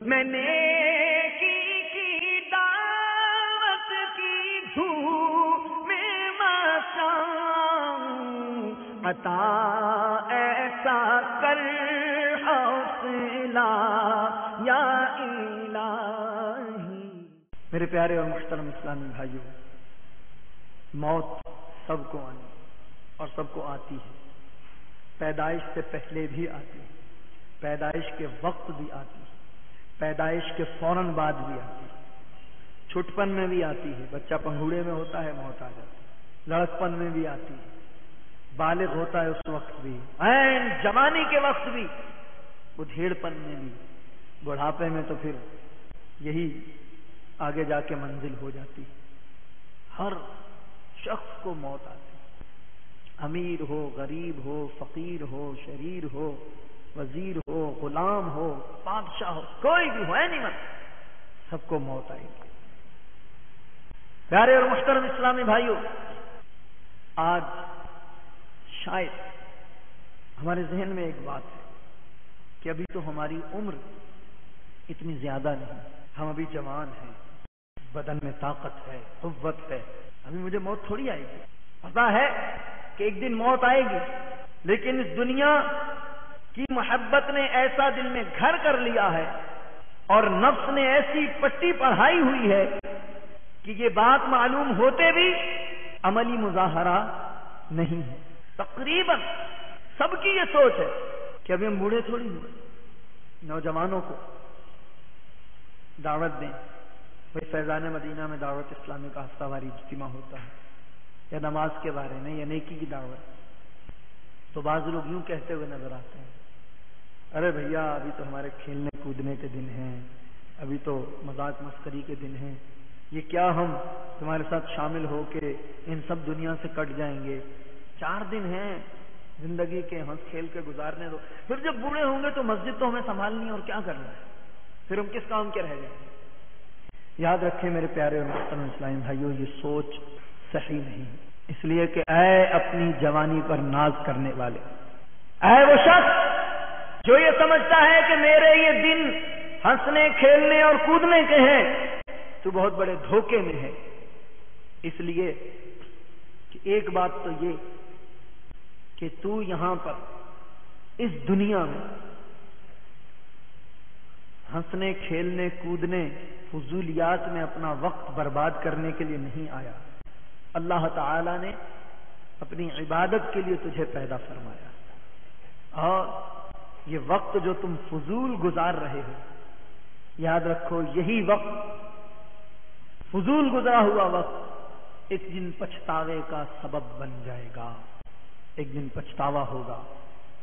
میں نیکی دعوت کی دھوم میں مچاؤں، عطا ایسا کر حوصلہ یا الہی۔ میرے پیارے اور محترم اسلامی بھائیوں، موت سب کو آنی اور سب کو آتی ہے، پیدائش سے پہلے بھی آتی ہے، پیدائش کے وقت بھی آتی ہے، پیدائش کے فوراً بعد بھی آتی ہے، چھٹپن میں بھی آتی ہے، بچہ پنگھوڑے میں ہوتا ہے موت آ جاتی ہے، لڑکپن میں بھی آتی ہے، بالغ ہوتا ہے اس وقت بھی، عین جوانی کے وقت بھی، ادھیڑپن میں بھی، بڑھاپے میں تو پھر یہی آگے جا کے منزل ہو جاتی ہے۔ ہر شخص کو موت آتی ہے، امیر ہو، غریب ہو، فقیر ہو، شریر ہو، وزیر ہو، غلام ہو، بادشاہ ہو، کوئی بھی ہو، اینیمل، سب کو موت آئے گی۔ پیارے اور محترم اسلامی بھائیوں، آج شاید ہمارے ذہن میں ایک بات ہے کہ ابھی تو ہماری عمر اتنی زیادہ نہیں، ہم ابھی جوان ہیں، بدن میں طاقت ہے، قوت ہے، ابھی مجھے موت تھوڑی آئے گی۔ پتا ہے کہ ایک دن موت آئے گی، لیکن اس دنیا کی محبت نے ایسا دل میں گھر کر لیا ہے اور نفس نے ایسی پٹی پڑھائی ہوئی ہے کہ یہ بات معلوم ہوتے بھی عملی مظاہرہ نہیں ہے۔ تقریباً سب کی یہ سوچ ہے کہ ابھی ہم بوڑھے تھوڑی ہوئے، نوجوانوں کو دعوت دیں۔ بھائی فیضان مدینہ میں دعوت اسلامی کا ہفتہ واری اجتماع ہوتا ہے، یا نماز کے بارے میں یا نیکی کی دعوت، تو بعض لوگ یوں کہتے ہوئے نظر آتے ہیں، ارے بھیا ابھی تو ہمارے کھیلنے کودنے کے دن ہیں، ابھی تو مذاق مسخری کے دن ہیں، یہ کیا ہم تمہارے ساتھ شامل ہو کے ان سب دنیا سے کٹ جائیں گے؟ 4 دن ہیں زندگی کے، ہنس کھیل کے گزارنے دو، پھر جب بوڑھے ہوں گے تو مسجد تو ہمیں سنبھالنی ہے اور کیا کرنا ہے، پھر ہم کس کام کے رہ جائیں گے؟ یاد رکھیں میرے پیارے اور محترم اسلامی بھائیوں، یہ سوچ صحیح نہیں، اس لیے کہ اے اپنی جوانی پر ناز کرنے والے، اے وہ شخص جو یہ سمجھتا ہے کہ میرے یہ دن ہنسنے کھیلنے اور کودنے کے ہیں، تو بہت بڑے دھوکے میں ہے۔ اس لیے کہ ایک بات تو یہ کہ تو یہاں پر اس دنیا میں ہنسنے کھیلنے کودنے فضولیات میں اپنا وقت برباد کرنے کے لیے نہیں آیا، اللہ تعالی نے اپنی عبادت کے لیے تجھے پیدا فرمایا، اور یہ وقت جو تم فضول گزار رہے ہو، یاد رکھو یہی وقت، فضول گزرا ہوا وقت ایک دن پچھتاوے کا سبب بن جائے گا۔ ایک دن پچھتاوا ہوگا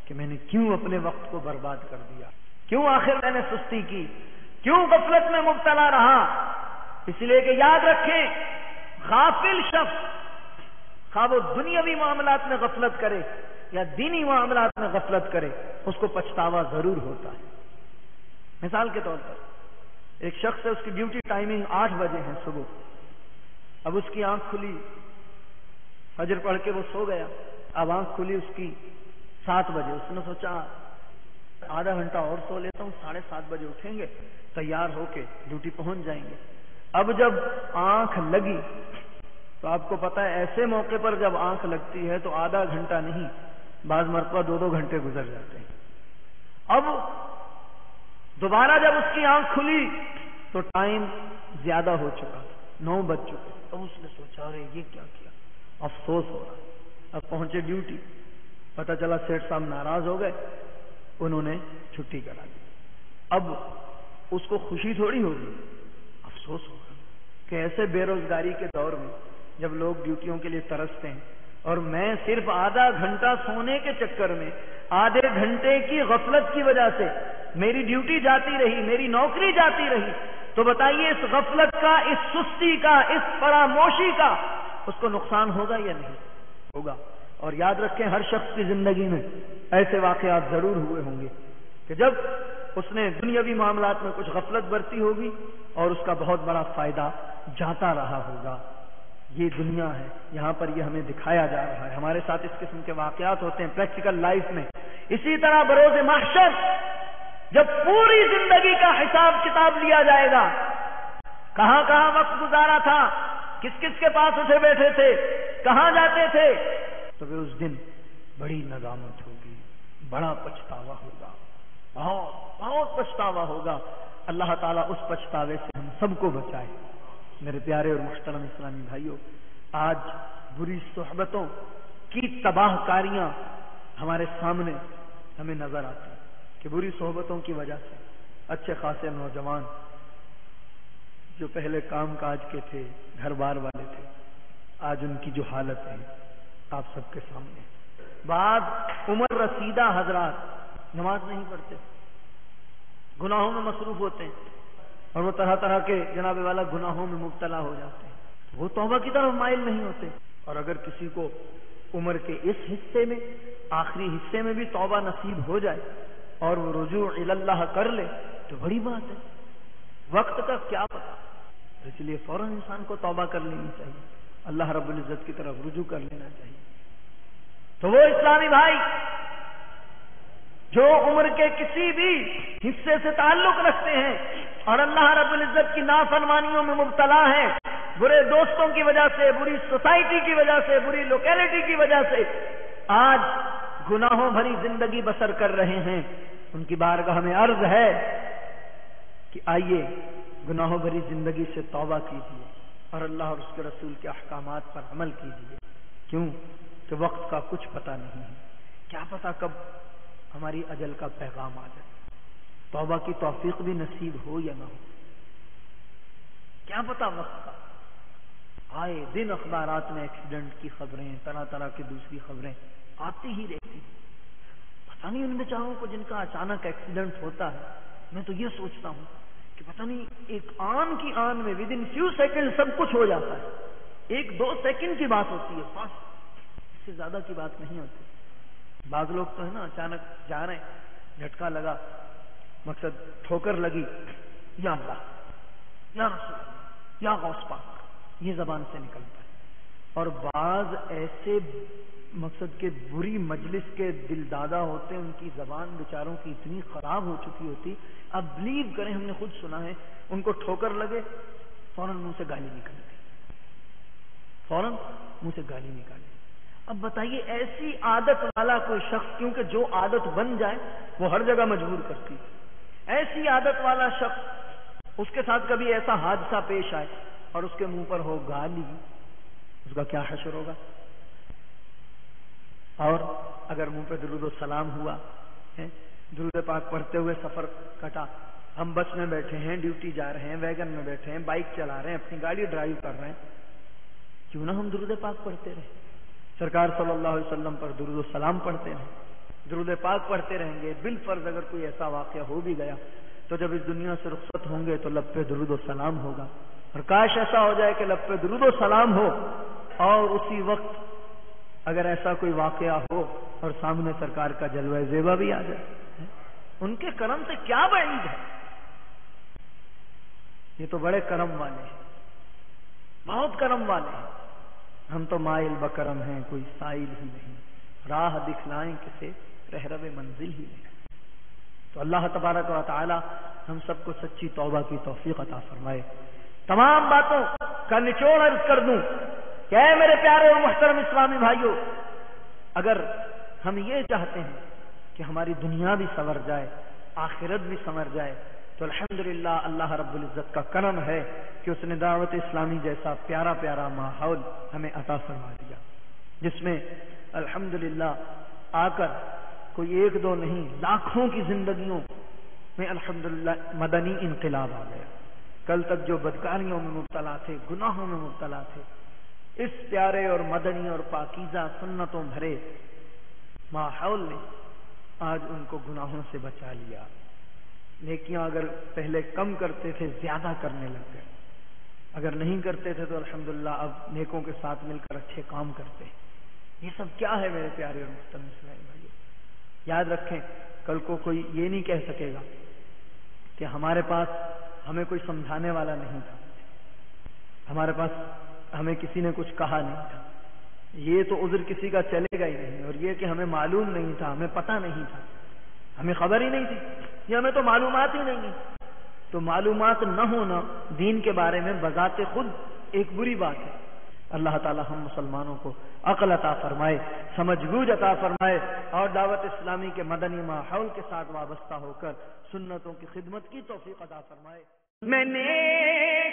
کہ میں نے کیوں اپنے وقت کو برباد کر دیا، کیوں آخر میں نے سستی کی، کیوں غفلت میں مبتلا رہا۔ اس لیے کہ یاد رکھیں، غافل شخص خواہ وہ دنیاوی معاملات میں غفلت کرے یا دینی معاملات میں غفلت کرے، اس کو پچھتاوا ضرور ہوتا ہے۔ مثال کے طور پر ایک شخص ہے، اس کی ڈیوٹی ٹائمنگ 8 بجے ہے صبح، اب اس کی آنکھ کھلی، فجر پڑھ کے وہ سو گیا، اب آنکھ کھلی اس کی 7 بجے، اس نے سوچا آدھا گھنٹہ اور سو لیتا ہوں، 7:30 بجے اٹھیں گے، تیار ہو کے ڈیوٹی پہنچ جائیں گے۔ اب جب آنکھ لگی تو آپ کو پتا ہے ایسے موقع پر جب آنکھ لگتی ہے تو آدھا گھنٹہ نہیں، بعض مرتبہ 2 گھنٹے گزر جاتے ہیں۔ اب دوبارہ جب اس کی آنکھ کھلی تو ٹائم زیادہ ہو چکا، 9 بج چکے۔ اب اس نے سوچا ارے یہ کیا کیا، افسوس ہو رہا۔ اب پہنچے ڈیوٹی، پتہ چلا سیٹ صاحب ناراض ہو گئے، انہوں نے چھٹی کرا دی۔ اب اس کو خوشی تھوڑی ہوگی، افسوس ہوگا کہ ایسے بے روزگاری کے دور میں جب لوگ ڈیوٹیوں کے لیے ترستے ہیں اور میں صرف آدھا گھنٹہ سونے کے چکر میں، آدھے گھنٹے کی غفلت کی وجہ سے میری ڈیوٹی جاتی رہی، میری نوکری جاتی رہی، تو بتائیے اس غفلت کا، اس سستی کا، اس فراموشی کا اس کو نقصان ہوگا یا نہیں ہوگا؟ اور یاد رکھیں ہر شخص کی زندگی میں ایسے واقعات ضرور ہوئے ہوں گے کہ جب اس نے دنیاوی معاملات میں کچھ غفلت برتی ہوگی اور اس کا بہت بڑا فائدہ جاتا رہا ہوگا۔ یہ دنیا ہے، یہاں پر یہ ہمیں دکھایا جا رہا ہے، ہمارے ساتھ اس قسم کے واقعات ہوتے ہیں پریکٹیکل لائف میں۔ اسی طرح بروز محشر جب پوری زندگی کا حساب کتاب لیا جائے گا، کہاں کہاں وقت گزارا تھا، کس کس کے پاس اٹھے بیٹھے تھے، کہاں جاتے تھے، تو پھر اس دن بڑی ندامت ہوگی، بڑا پچھتاوا ہوگا، بہت بہت پچھتاوا ہوگا۔ اللہ تعالیٰ اس پچھتاوے سے ہم سب کو بچائے۔ میرے پیارے اور محترم اسلامی بھائیوں، آج بری صحبتوں کی تباہ کاریاں ہمارے سامنے ہمیں نظر آتی ہیں کہ بری صحبتوں کی وجہ سے اچھے خاصے نوجوان جو پہلے کام کاج کے تھے، گھر بار والے تھے، آج ان کی جو حالت ہے آپ سب کے سامنے۔ بعض عمر رسیدہ حضرات نماز نہیں پڑھتے، گناہوں میں مصروف ہوتے ہیں، اور وہ طرح طرح کے جناب والا گناہوں میں مبتلا ہو جاتے ہیں، وہ توبہ کی طرف مائل نہیں ہوتے۔ اور اگر کسی کو عمر کے اس حصے میں، آخری حصے میں بھی توبہ نصیب ہو جائے اور وہ رجوع اللہ کر لے تو بڑی بات ہے، وقت کا کیا پتا۔ اس لیے فوراً انسان کو توبہ کر لینی چاہیے، اللہ رب العزت کی طرف رجوع کر لینا چاہیے۔ تو وہ اسلامی بھائی جو عمر کے کسی بھی حصے سے تعلق رکھتے ہیں اور اللہ رب العزت کی نافرمانیوں میں مبتلا ہیں، برے دوستوں کی وجہ سے، بری سوسائٹی کی وجہ سے، بری لوکیلٹی کی وجہ سے آج گناہوں بھری زندگی بسر کر رہے ہیں، ان کی بارگاہ میں عرض ہے کہ آئیے گناہوں بھری زندگی سے توبہ کیجیے اور اللہ اور اس کے رسول کے احکامات پر عمل کیجیے۔ کیوں کہ وقت کا کچھ پتہ نہیں ہے، کیا پتہ کب ہماری اجل کا پیغام آ جائے، توبہ کی توفیق بھی نصیب ہو یا نہ ہو، کیا پتہ وقت کا۔ آئے دن اخبارات میں ایکسیڈنٹ کی خبریں، طرح طرح کی دوسری خبریں آتی ہی رہتی ہیں۔ پتہ نہیں ان بیچاروں کو جن کا اچانک ایکسیڈنٹ ہوتا ہے، میں تو یہ سوچتا ہوں کہ پتہ نہیں ایک آن کی آن میں with in few second sub کچھ ہو جاتا ہے، 1-2 سیکنڈ کی بات ہوتی ہے، بس اس سے زیادہ کی بات نہیں ہوتی۔ بعض لوگ تو ہے نا اچانک جا رہے ہیں، جھٹکا لگا، مقصد ٹھوکر لگی، یا اللہ، یا رسول اللہ، یا غوث پاک، یہ زبان سے نکلتا ہے۔ اور بعض ایسے مقصد کہ بری مجلس کے دل دادا ہوتے ہیں، ان کی زبان بیچاروں کی اتنی خراب ہو چکی ہوتی، اب بلیو کریں، ہم نے خود سنا ہے، ان کو ٹھوکر لگے فوراً منہ سے گالی نکلتی، فوراً منہ سے گالی نکالی۔ اب بتائیے ایسی عادت والا کوئی شخص، کیونکہ جو عادت بن جائے وہ ہر جگہ مجبور کرتی ہے، ایسی عادت والا شخص اس کے ساتھ کبھی ایسا حادثہ پیش آئے اور اس کے منہ پر ہو گالی، اس کا کیا حشر ہوگا؟ اور اگر منہ پہ درود و سلام ہوا ہے، درود پاک پڑھتے ہوئے سفر کٹا، ہم بس میں بیٹھے ہیں، ڈیوٹی جا رہے ہیں، ویگن میں بیٹھے ہیں، بائک چلا رہے ہیں، اپنی گاڑی ڈرائیو کر رہے ہیں، کیوں نہ ہم درود پاک پڑھتے رہیں، سرکار صلی اللہ علیہ وسلم پر درود و سلام پڑھتے رہیں، درود پاک پڑھتے رہیں گے۔ بالفرض اگر کوئی ایسا واقعہ ہو بھی گیا تو جب اس دنیا سے رخصت ہوں گے تو لب پہ درود و سلام ہوگا، اور کاش ایسا ہو جائے کہ لب پہ درود و سلام ہو اور اسی وقت اگر ایسا کوئی واقعہ ہو اور سامنے سرکار کا جلوہ زیبا بھی آ جائے، ان کے کرم سے کیا بعید ہے، یہ تو بڑے کرم والے ہیں، بہت کرم والے ہیں، ہم تو مائل بکرم ہیں، کوئی سائل ہی نہیں، راہ دکھلائیں کسے رہرب منزل ہی نہیں۔ تو اللہ تبارک و تعالی ہم سب کو سچی توبہ کی توفیق عطا فرمائے۔ تمام باتوں کا نچوڑ عرض کر دوں کہ اے میرے پیارے اور محترم اسلامی بھائیوں، اگر ہم یہ چاہتے ہیں کہ ہماری دنیا بھی سنور جائے، آخرت بھی سنور جائے، تو الحمدللہ اللہ رب العزت کا کرم ہے کہ اس نے دعوت اسلامی جیسا پیارا پیارا ماحول ہمیں عطا فرما دیا، جس میں الحمدللہ آ کر کوئی 1-2 نہیں، لاکھوں کی زندگیوں میں الحمدللہ مدنی انقلاب آ گیا۔ کل تک جو بدکاریوں میں مبتلا تھے، گناہوں میں مبتلا تھے، اس پیارے اور مدنی اور پاکیزہ سنتوں بھرے ماحول نے آج ان کو گناہوں سے بچا لیا۔ نیکیاں اگر پہلے کم کرتے تھے، زیادہ کرنے لگ گئے، اگر نہیں کرتے تھے تو الحمدللہ اب نیکوں کے ساتھ مل کر اچھے کام کرتے ہیں۔ یہ سب کیا ہے میرے پیارے اور محترم اسلامی بھائیو؟ یاد رکھیں، کل کو کوئی یہ نہیں کہہ سکے گا کہ ہمارے پاس ہمیں کوئی سمجھانے والا نہیں تھا، ہمارے پاس ہمیں کسی نے کچھ کہا نہیں تھا، یہ تو عذر کسی کا چلے گا ہی نہیں۔ اور یہ کہ ہمیں معلوم نہیں تھا، ہمیں پتہ نہیں تھا، ہمیں خبر ہی نہیں تھی، یہ ہمیں تو معلومات ہی نہیں ہے۔ تو معلومات نہ ہونا دین کے بارے میں بذات خود ایک بری بات ہے۔ اللہ تعالی ہم مسلمانوں کو عقل عطا فرمائے، سمجھ بوجھ عطا فرمائے، اور دعوت اسلامی کے مدنی ماحول کے ساتھ وابستہ ہو کر سنتوں کی خدمت کی توفیق عطا فرمائے۔ میں نے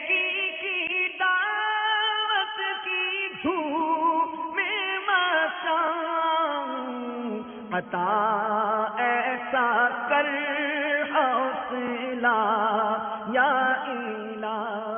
کی دعوت کی دھوم میں مچاؤں، عطا ایسا کر حوصلہ یا الہی۔